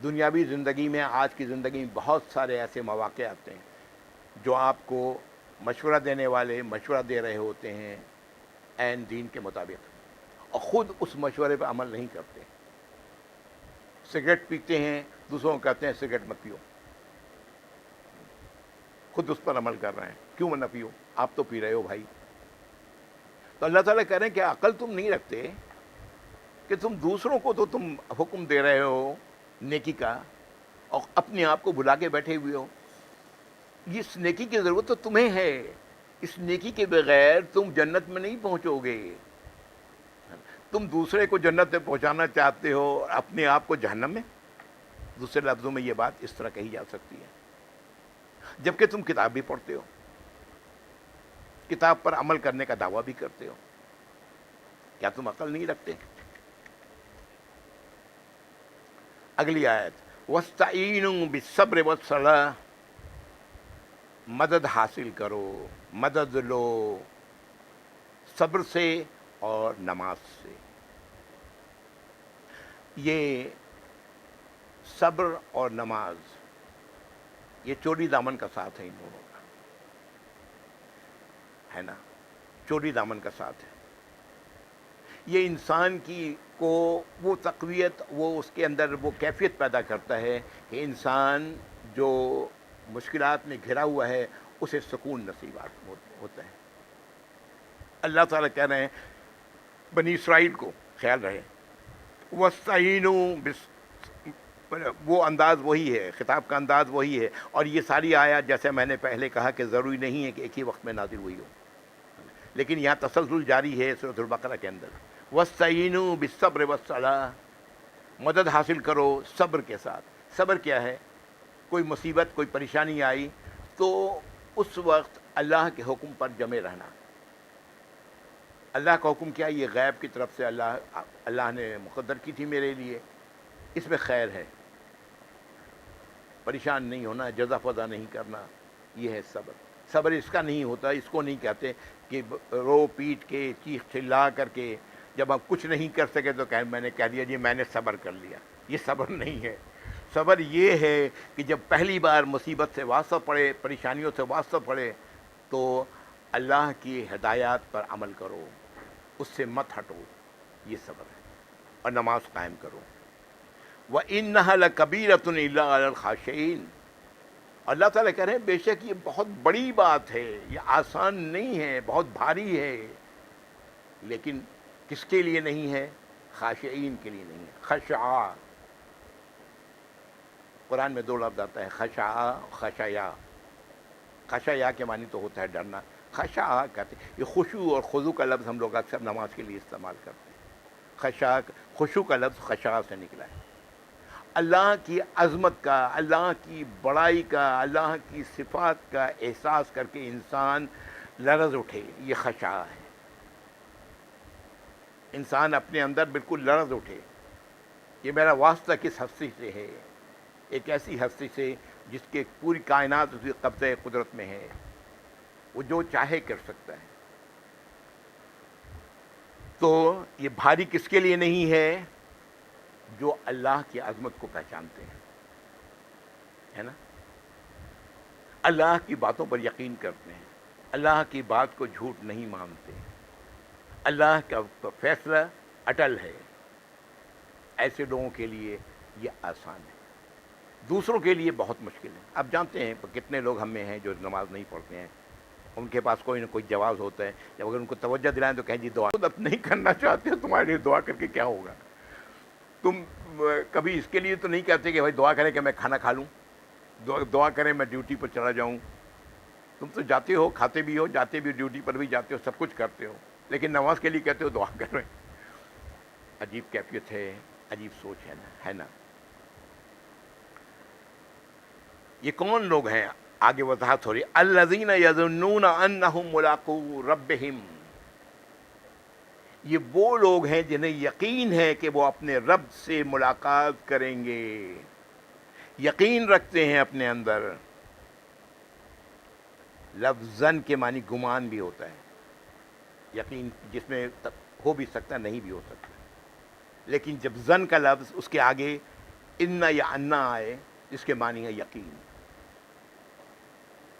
دنیاوی زندگی میں، آج کی زندگی میں بہت سارے ایسے مواقع آتے ہیں جو آپ کو مشورہ دینے والے مشورہ دے رہے ہوتے ہیں عین دین کے مطابق، اور خود اس مشورے پہ عمل نہیں کرتے. سگریٹ پیتے ہیں، دوسروں کو کہتے ہیں سگریٹ مت پیو، خود اس پر عمل کر رہے ہیں، کیوں نہ پیو، آپ تو پی رہے ہو بھائی۔ تو اللہ تعالیٰ کہہ رہے ہیں کہ عقل تم نہیں رکھتے کہ تم دوسروں کو تو تم حکم دے رہے ہو نیکی کا، اور اپنے آپ کو بھلا کے بیٹھے ہوئے ہو۔ اس نیکی کی ضرورت تو تمہیں ہے، اس نیکی کے بغیر تم جنت میں نہیں پہنچو گے۔ تم دوسرے کو جنت میں پہنچانا چاہتے ہو، اپنے آپ کو جہنم میں۔ دوسرے لفظوں میں یہ بات اس طرح کہی جا سکتی ہے، جبکہ تم کتاب بھی پڑھتے ہو، کتاب پر عمل کرنے کا دعویٰ بھی کرتے ہو، کیا تم عقل نہیں رکھتے؟ اگلی آیت، وَاسْتَعِینُوا بِالصَّبْرِ وَالصَّلَاةِ، مدد حاصل کرو، مدد لو صبر سے اور نماز سے۔ یہ صبر اور نماز یہ چوری دامن کا ساتھ ہے، ان دونوں کا ہے نا، چوری دامن کا ساتھ ہے۔ یہ انسان کی کو وہ تقویت، وہ اس کے اندر وہ کیفیت پیدا کرتا ہے کہ انسان جو مشکلات میں گھرا ہوا ہے اسے سکون نصیب ہوتا ہے۔ اللہ تعالیٰ کہہ رہے ہیں بنی اسرائیل کو، خیال رہے، وَاسْتَعِینُوا وہ انداز وہی ہے، خطاب کا انداز وہی ہے، اور یہ ساری آیات جیسے میں نے پہلے کہا کہ ضروری نہیں ہے کہ ایک ہی وقت میں نازل ہوئی ہو، لیکن یہاں تسلسل جاری ہے سورۃ البقرہ کے اندر۔ وَاسْتَعِینُوا بِالصَّبْرِ وَالصَّلَاةِ، مدد حاصل کرو صبر کے ساتھ۔ صبر کیا ہے؟ کوئی مصیبت، کوئی پریشانی آئی تو اس وقت اللہ کے حکم پر جمے رہنا۔ اللہ کا حکم کیا؟ یہ غیب کی طرف سے اللہ نے مقدر کی تھی میرے لیے، اس میں خیر ہے، پریشان نہیں ہونا، جزا فضا نہیں کرنا، یہ ہے صبر۔ صبر اس کا نہیں ہوتا، اس کو نہیں کہتے کہ رو پیٹ کے چیخ چلا کر کے جب ہم کچھ نہیں کر سکے تو میں نے کہہ دیا جی میں نے صبر کر لیا، یہ صبر نہیں ہے۔ صبر یہ ہے کہ جب پہلی بار مصیبت سے واسطہ پڑے، پریشانیوں سے واسطہ پڑے، تو اللہ کی ہدایات پر عمل کرو، اس سے مت ہٹو، یہ صبر ہے، اور نماز قائم کرو۔ وَإِنَّهَا لَكَبِيرَةٌ إِلَّا عَلَى الْخَاشِعِينَ، اللہ تعالیٰ کہہ رہے ہیں بے شک یہ بہت بڑی بات ہے، یہ آسان نہیں ہے، بہت بھاری ہے، لیکن کس کے لیے نہیں ہے؟ خاشعین کے لیے نہیں ہے۔ خشع، قرآن میں دو لفظ آتا ہے، خشع، خشیا۔ خشیا کے معنی تو ہوتا ہے ڈرنا، خشع کہتے ہیں، یہ خشوع اور خضوع کا لفظ ہم لوگ اکثر نماز کے لیے استعمال کرتے ہیں۔ خشع، خشوع کا لفظ خشع سے نکلا ہے۔ اللہ کی عظمت کا، اللہ کی بڑائی کا، اللہ کی صفات کا احساس کر کے انسان لرز اٹھے، یہ خشع ہے۔ انسان اپنے اندر بالکل لرز اٹھے، یہ میرا واسطہ کس ہستی سے ہے؟ ایک ایسی ہستی سے جس کے پوری کائنات اس کے قبضۂ قدرت میں ہے، وہ جو چاہے کر سکتا ہے۔ تو یہ بھاری کس کے لیے نہیں ہے؟ جو اللہ کی عظمت کو پہچانتے ہیں، ہے نا، اللہ کی باتوں پر یقین کرتے ہیں، اللہ کی بات کو جھوٹ نہیں مانتے، اللہ کا فیصلہ اٹل ہے، ایسے لوگوں کے لیے یہ آسان ہے، دوسروں کے لیے بہت مشکل ہے۔ آپ جانتے ہیں کتنے لوگ ہم میں ہیں جو نماز نہیں پڑھتے ہیں، ان کے پاس کوئی نہ کوئی جواز ہوتا ہے، جب اگر ان کو توجہ دلائیں تو کہیں جی دعا، خود اب نہیں کرنا چاہتے، تمہارے لیے دعا کر کے کیا ہوگا؟ تم کبھی اس کے لیے تو نہیں کہتے کہ بھائی دعا کریں کہ میں کھانا کھا لوں، دعا کریں میں ڈیوٹی پر چلا جاؤں۔ تم تو جاتے ہو، کھاتے بھی ہو، جاتے بھی، ڈیوٹی پر بھی جاتے ہو، سب کچھ کرتے ہو، لیکن نماز کے لیے کہتے ہو دعا کریں۔ عجیب کیفیت ہے، عجیب سوچ ہے نا۔ یہ کون لوگ ہیں؟ آگے وضاحت ہو رہی ہے، الذین یظنون انہم ملاقو ربہم، یہ وہ لوگ ہیں جنہیں یقین ہے کہ وہ اپنے رب سے ملاقات کریں گے، یقین رکھتے ہیں اپنے اندر۔ لفظ ظن کے معنی گمان بھی ہوتا ہے، یقین جس میں ہو بھی سکتا نہیں بھی ہو سکتا، لیکن جب ظن کا لفظ اس کے آگے ان یا انا آئے، اس کے معنی ہے یقین۔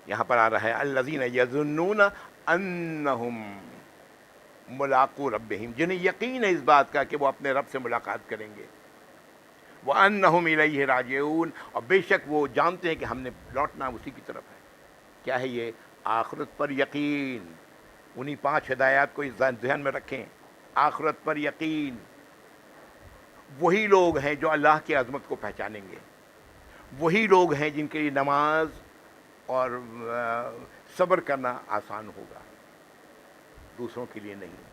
یہاں پر آ رہا ہے الذین یظنون انہم ملاقو ربہم، جنہیں یقین ہے اس بات کا کہ وہ اپنے رب سے ملاقات کریں گے۔ وَأَنَّهُمْ إِلَيْهِ راجعون، اور بے شک وہ جانتے ہیں کہ ہم نے لوٹنا اسی کی طرف ہے۔ کیا ہے یہ؟ آخرت پر یقین۔ انہی 5 ہدایات کو ذہن میں رکھیں۔ آخرت پر یقین۔ وہی لوگ ہیں جو اللہ کی عظمت کو پہچانیں گے، وہی لوگ ہیں جن کے لیے نماز اور صبر کرنا آسان ہوگا، دوسروں کے لیے نہیں۔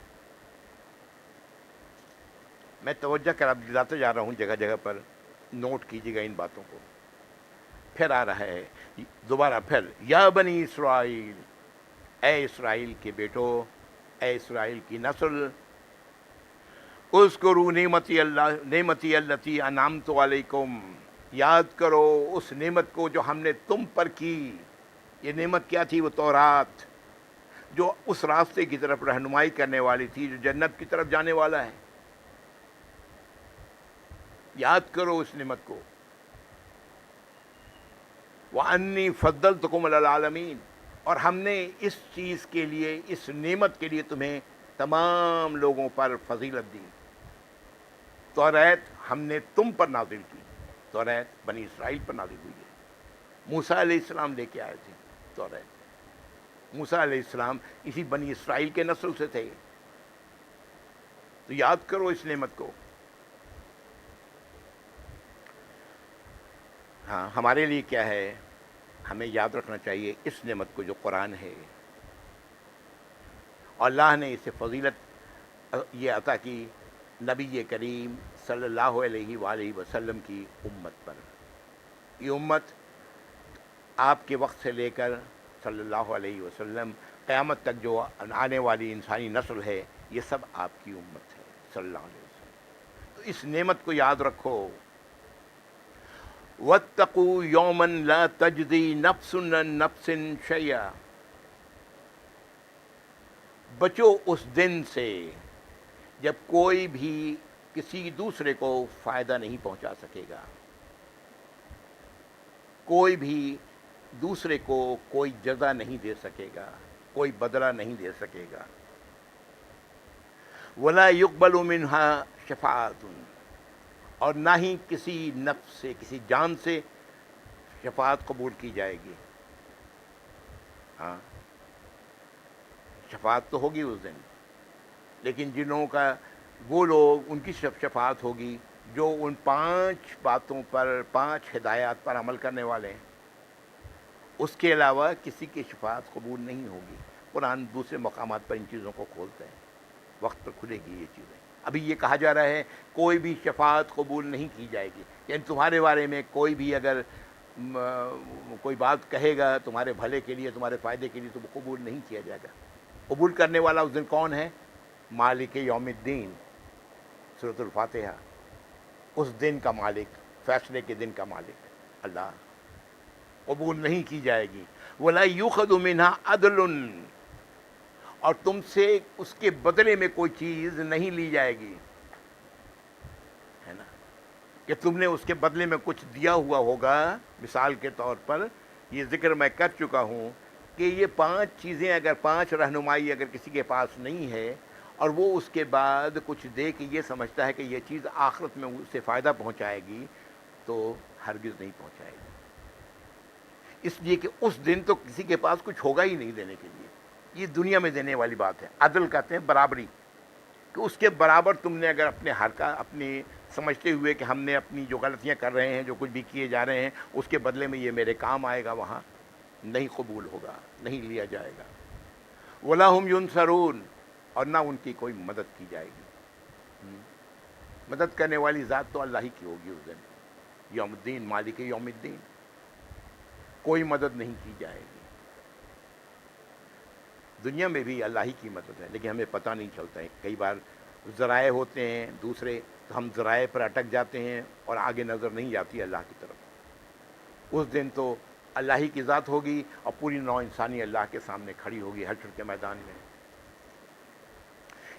میں توجہ دلاتا جا رہا ہوں جگہ جگہ پر، نوٹ کیجیے گا ان باتوں کو۔ پھر آ رہا ہے دوبارہ، پھر یا بنی اسرائیل، اے اسرائیل کے بیٹو، اے اسرائیل کی نسل، اذکروا نعمتی التی انعمت علیکم، یاد کرو اس نعمت کو جو ہم نے تم پر کی۔ یہ نعمت کیا تھی؟ وہ تورات، جو اس راستے کی طرف رہنمائی کرنے والی تھی جو جنت کی طرف جانے والا ہے۔ یاد کرو اس نعمت کو۔ وَأَنِّي فَضَّلْتُكُمْ عَلَى الْعَالَمِينَ، اور ہم نے اس چیز کے لیے، اس نعمت کے لیے تمہیں تمام لوگوں پر فضیلت دی۔ توریت ہم نے تم پر نازل کی، توریت بنی اسرائیل پر نازل ہوئی ہے۔ موسیٰ علیہ السلام لے کے آئے تھے توریت، موسیٰ علیہ السلام اسی بنی اسرائیل کے نسل سے تھے۔ تو یاد کرو اس نعمت کو۔ ہاں، ہمارے لیے کیا ہے؟ ہمیں یاد رکھنا چاہیے اس نعمت کو جو قرآن ہے، اور اللہ نے اسے فضیلت یہ عطا کی نبی کریم صلی اللہ علیہ وآلہ وسلم کی امت پر۔ یہ امت آپ کے وقت سے لے کر صلی اللہ علیہ وسلم قیامت تک جو آنے والی انسانی نسل ہے، یہ سب آپ کی امت ہے صلی اللہ علیہ وسلم۔ تو اس نعمت کو یاد رکھو۔ وَاتَّقُوا يَوْمًا لَا تَجْزِي نَفْسٌ عَن نَفْسٍ شَيْئًا، بچو اس دن سے جب کوئی بھی کسی دوسرے کو فائدہ نہیں پہنچا سکے گا، کوئی بھی دوسرے کو کوئی جزا نہیں دے سکے گا، کوئی بدلہ نہیں دے سکے گا۔ وَلَا يُقْبَلُ مِنْهَا شَفَاعَةٌ، اور نہ ہی کسی نفس سے، کسی جان سے شفاعت قبول کی جائے گی۔ ہاں، شفاعت تو ہوگی اس دن، لیکن جنہوں کا، وہ لوگ، ان کی شفاعت ہوگی جو ان 5 باتوں پر، 5 ہدایات پر عمل کرنے والے ہیں۔ اس کے علاوہ کسی کی شفاعت قبول نہیں ہوگی۔ قرآن دوسرے مقامات پر ان چیزوں کو کھولتے ہیں، وقت پر کھلے گی یہ چیزیں۔ ابھی یہ کہا جا رہا ہے کوئی بھی شفاعت قبول نہیں کی جائے گی، یعنی تمہارے بارے میں کوئی بھی اگر کوئی بات کہے گا تمہارے بھلے کے لیے، تمہارے فائدے کے لیے، تو وہ قبول نہیں کیا جائے گا۔ قبول کرنے والا اس دن کون ہے؟ مالک یوم الدین، سورۃ الفاتحہ۔ اس دن کا مالک، فیصلے کے دن کا مالک اللہ، قبول نہیں کی جائے گی۔ وَلَا يُؤْخَذُ مِنْهَا عَدْلٌ، اور تم سے اس کے بدلے میں کوئی چیز نہیں لی جائے گی، ہے نا، کہ تم نے اس کے بدلے میں کچھ دیا ہوا ہوگا۔ مثال کے طور پر یہ ذکر میں کر چکا ہوں کہ یہ 5 چیزیں اگر، 5 رہنمائی اگر کسی کے پاس نہیں ہے اور وہ اس کے بعد کچھ دے کے یہ سمجھتا ہے کہ یہ چیز آخرت میں اسے فائدہ پہنچائے گی، تو ہرگز نہیں پہنچائے گی۔ اس لیے کہ اس دن تو کسی کے پاس کچھ ہوگا ہی نہیں دینے کے لیے۔ یہ دنیا میں دینے والی بات ہے۔ عدل کہتے ہیں برابری، کہ اس کے برابر تم نے اگر اپنے ہر کا، اپنی سمجھتے ہوئے کہ ہم نے اپنی جو غلطیاں کر رہے ہیں، جو کچھ بھی کیے جا رہے ہیں، اس کے بدلے میں یہ میرے کام آئے گا، وہاں نہیں قبول ہوگا، نہیں لیا جائے گا۔ وَلَا هُمْ يُنصَرُونَ، اور نہ ان کی کوئی مدد کی جائے گی۔ مدد کرنے والی ذات تو اللہ ہی کی ہوگی اس دن، یوم الدین، مالک یوم الدین، کوئی مدد نہیں کی جائے گی۔ دنیا میں بھی اللہ ہی کی مدد ہے، لیکن ہمیں پتہ نہیں چلتا ہے۔ کئی بار ذرائع ہوتے ہیں دوسرے، تو ہم ذرائع پر اٹک جاتے ہیں اور آگے نظر نہیں جاتی اللہ کی طرف۔ اس دن تو اللہ ہی کی ذات ہوگی اور پوری نوع انسانی اللہ کے سامنے کھڑی ہوگی حشر کے میدان میں۔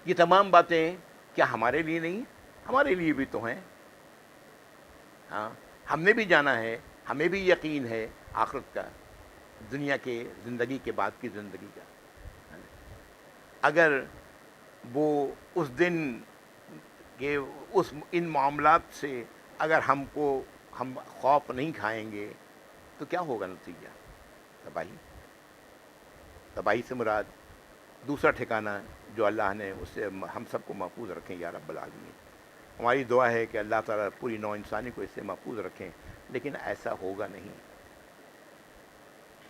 یہ تمام باتیں کیا ہمارے لیے نہیں؟ ہمارے لیے بھی تو ہیں۔ ہاں، ہم نے بھی جانا ہے، ہمیں بھی یقین ہے آخرت کا، دنیا کے زندگی کے بعد کی زندگی کا۔ اگر وہ اس دن کے ان معاملات سے اگر ہم خوف نہیں کھائیں گے تو کیا ہوگا نتیجہ؟ تباہی. تباہی سے مراد دوسرا ٹھکانہ جو اللہ نے اس سے ہم سب کو محفوظ رکھیں یا رب العالمین. ہماری دعا ہے کہ اللہ تعالیٰ پوری نوع انسانی کو اس سے محفوظ رکھیں، لیکن ایسا ہوگا نہیں.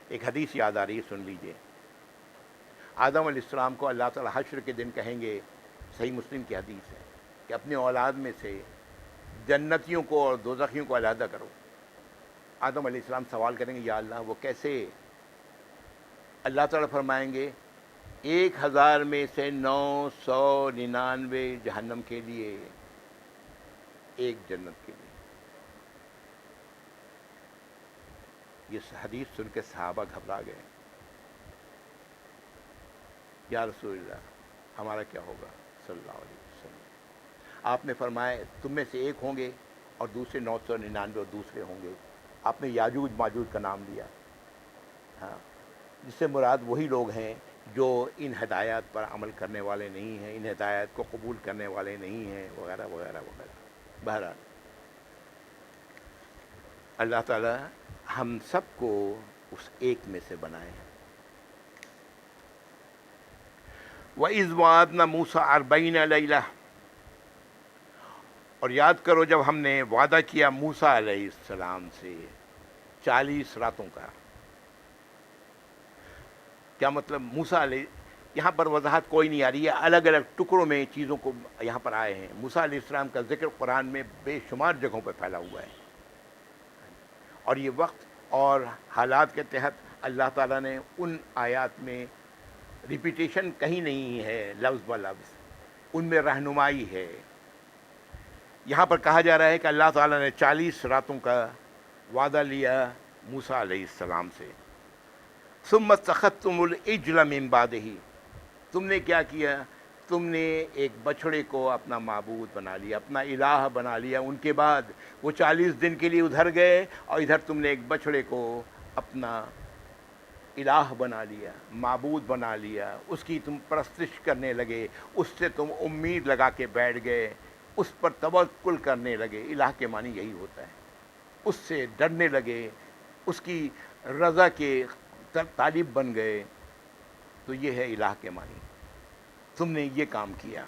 ایک حدیث یاد آ رہی ہے، سن لیجئے. آدم علیہ السلام کو اللہ تعالیٰ حشر کے دن کہیں گے، صحیح مسلم کی حدیث ہے، کہ اپنے اولاد میں سے جنتیوں کو اور دوزخیوں کو علیحدہ کرو. آدم علیہ السلام سوال کریں گے، یا اللہ وہ کیسے؟ اللہ تعالیٰ فرمائیں گے 1000 میں سے 999 جہنم کے لیے، ایک جنت کے لیے. یہ حدیث سن کے صحابہ گھبرا گئے. یا رسول اللہ ہمارا کیا ہوگا صلی اللہ علیہ وسلم؟ آپ نے فرمایا تم میں سے ایک ہوں گے اور دوسرے 999 اور دوسرے ہوں گے. آپ نے یاجوج ماجوج کا نام لیا، ہاں، جس سے مراد وہی لوگ ہیں جو ان ہدایات پر عمل کرنے والے نہیں ہیں، ان ہدایات کو قبول کرنے والے نہیں ہیں، وغیرہ وغیرہ وغیرہ. بہرحال اللہ تعالی ہم سب کو اس ایک میں سے بنائے. وَإِذْ وَعَدْنَا مُوسَىٰ 40 لَيْلَةً، اور یاد کرو جب ہم نے وعدہ کیا موسیٰ علیہ السلام سے 40 راتوں کا. کیا مطلب؟ موسیٰ علیہ، یہاں پر وضاحت کوئی نہیں آ رہی ہے، الگ الگ ٹکڑوں میں چیزوں کو یہاں پر آئے ہیں. موسیٰ علیہ السلام کا ذکر قرآن میں بے شمار جگہوں پہ پھیلا ہوا ہے، اور یہ وقت اور حالات کے تحت اللہ تعالیٰ نے ان آیات میں ریپیٹیشن کہیں نہیں ہے، لفظ بہ لفظ ان میں رہنمائی ہے. یہاں پر کہا جا رہا ہے کہ اللہ تعالیٰ نے 40 راتوں کا وعدہ لیا موسیٰ علیہ السلام سے. ثم اتخذتم العجل من بعدہ، تم نے کیا کیا؟ تم نے ایک بچھڑے کو اپنا معبود بنا لیا، اپنا الہ بنا لیا. ان کے بعد وہ 40 دن کے لیے ادھر گئے اور ادھر تم نے ایک بچھڑے کو اپنا الہ بنا لیا، معبود بنا لیا. اس کی تم پرستش کرنے لگے، اس سے تم امید لگا کے بیٹھ گئے، اس پر توکل کرنے لگے. الہ کے معنی یہی ہوتا ہے. اس سے ڈرنے لگے، اس کی رضا کے طالب بن گئے. تو یہ ہے الہ کے معنی. تم نے یہ کام کیا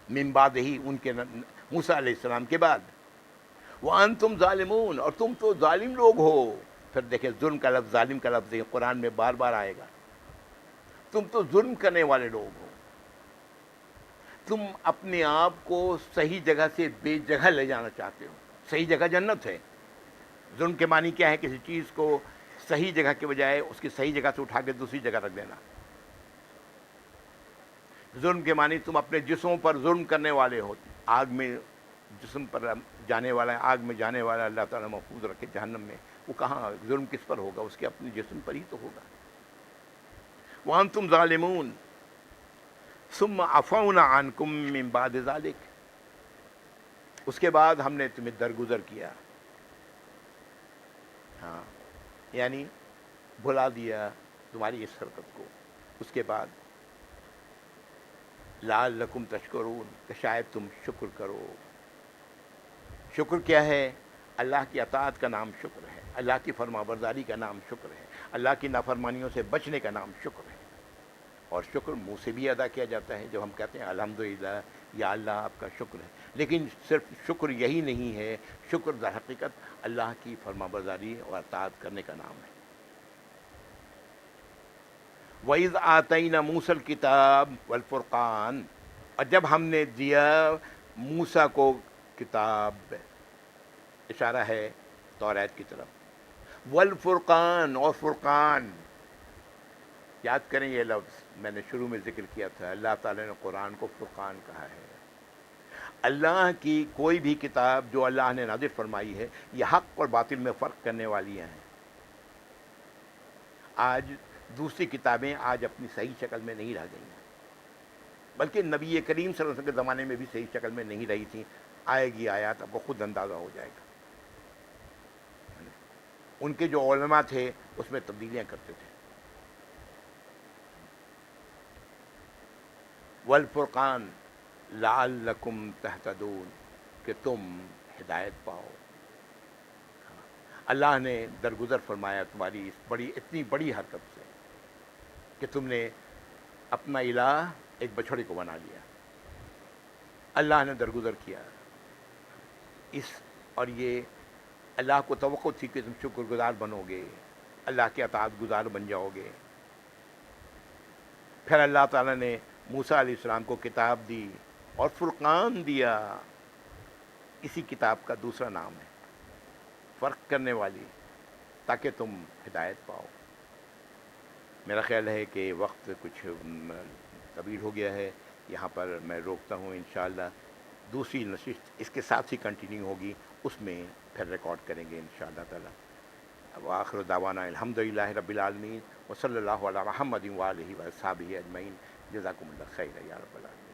من بعد ہی، ان کے موسیٰ علیہ السلام کے بعد. وَأَنْتُمْ ظَالِمُونَ، اور تم تو ظالم لوگ ہو. پھر دیکھیں ظلم کا لفظ، ظالم کا لفظ قرآن میں بار بار آئے گا. تم تو ظلم کرنے والے لوگ ہو. تم اپنے آپ کو صحیح جگہ سے بے جگہ لے جانا چاہتے ہو. صحیح جگہ جنت ہے. ظلم کے معنی کیا ہے؟ کسی چیز کو صحیح جگہ کے بجائے اس کی صحیح جگہ سے اٹھا کے دوسری جگہ رکھ دینا. ظلم کے معنی تم اپنے جسموں پر ظلم کرنے والے ہو. آگ میں جسم پر جانے والا ہے، آگ میں جانے والا اللہ تعالیٰ محفوظ رکھے جہنم میں. وہ کہاں ظلم کس پر ہوگا؟ اس کے اپنے جسم پر ہی تو ہوگا. وَأَنْتُمْ ظَالِمُونَ ثُمَّ عَفَوْنَا عَنْكُمْ مِنْ بَعْدِ ذَلِكَ، اس کے بعد ہم نے تمہیں درگزر کیا. ہاں، یعنی بھلا دیا تمہاری اس حرکت کو. اس کے بعد لعلکم تشکرون، کہ شاید تم شکر کرو. شکر کیا ہے؟ اللہ کی اطاعت کا نام شکر ہے، اللہ کی فرما برداری کا نام شکر ہے، اللہ کی نافرمانیوں سے بچنے کا نام شکر ہے. اور شکر منہ سے بھی ادا کیا جاتا ہے جب ہم کہتے ہیں الحمدللہ، یا اللہ آپ کا شکر ہے. لیکن صرف شکر یہی نہیں ہے، شکر در حقیقت اللہ کی فرما برداری اور اطاعت کرنے کا نام ہے. وَإِذْ آتَيْنَا مُوسَى الْكِتَابَ وَالْفُرْقَانَ، اور جب ہم نے دیا موسیٰ کو کتاب، اشارہ ہے توریت کی طرف. والفرقان، اور فرقان. یاد کریں یہ لفظ میں نے شروع میں ذکر کیا تھا، اللہ تعالیٰ نے قرآن کو فرقان کہا ہے. اللہ کی کوئی بھی کتاب جو اللہ نے نازل فرمائی ہے یہ حق اور باطل میں فرق کرنے والی ہیں. آج دوسری کتابیں آج اپنی صحیح شکل میں نہیں رہ گئی ہیں، بلکہ نبی کریم صلی اللہ علیہ وسلم کے زمانے میں بھی صحیح شکل میں نہیں رہی تھیں. آئے گی آیات، آپ کو خود اندازہ ہو جائے گا. ان کے جو علماء تھے اس میں تبدیلیاں کرتے تھے. والفرقان لعلکم تہتدون، کہ تم ہدایت پاؤ. اللہ نے درگزر فرمایا تمہاری اس اتنی بڑی حرکت سے کہ تم نے اپنا الہ ایک بچھڑے کو بنا لیا. اللہ نے درگزر کیا اور یہ اللہ کو توقع تھی کہ تم شکر گزار بنو گے، اللہ کے اطاعت گزار بن جاؤ گے. پھر اللہ تعالیٰ نے موسیٰ علیہ السلام کو کتاب دی اور فرقان دیا. اسی کتاب کا دوسرا نام ہے فرق کرنے والی، تاکہ تم ہدایت پاؤ. میرا خیال ہے کہ وقت کچھ طویل ہو گیا ہے، یہاں پر میں روکتا ہوں. انشاءاللہ دوسری نشست اس کے ساتھ ہی کنٹینیو ہوگی، اس میں پھر ریکارڈ کریں گے انشاءاللہ تعالی. وآخر دعوانا الحمدللہ رب العالمین وصلی اللہ علی محمد وآلہ وصحبہ اجمعین. جزاکم اللہ خیر یا رب العالمین.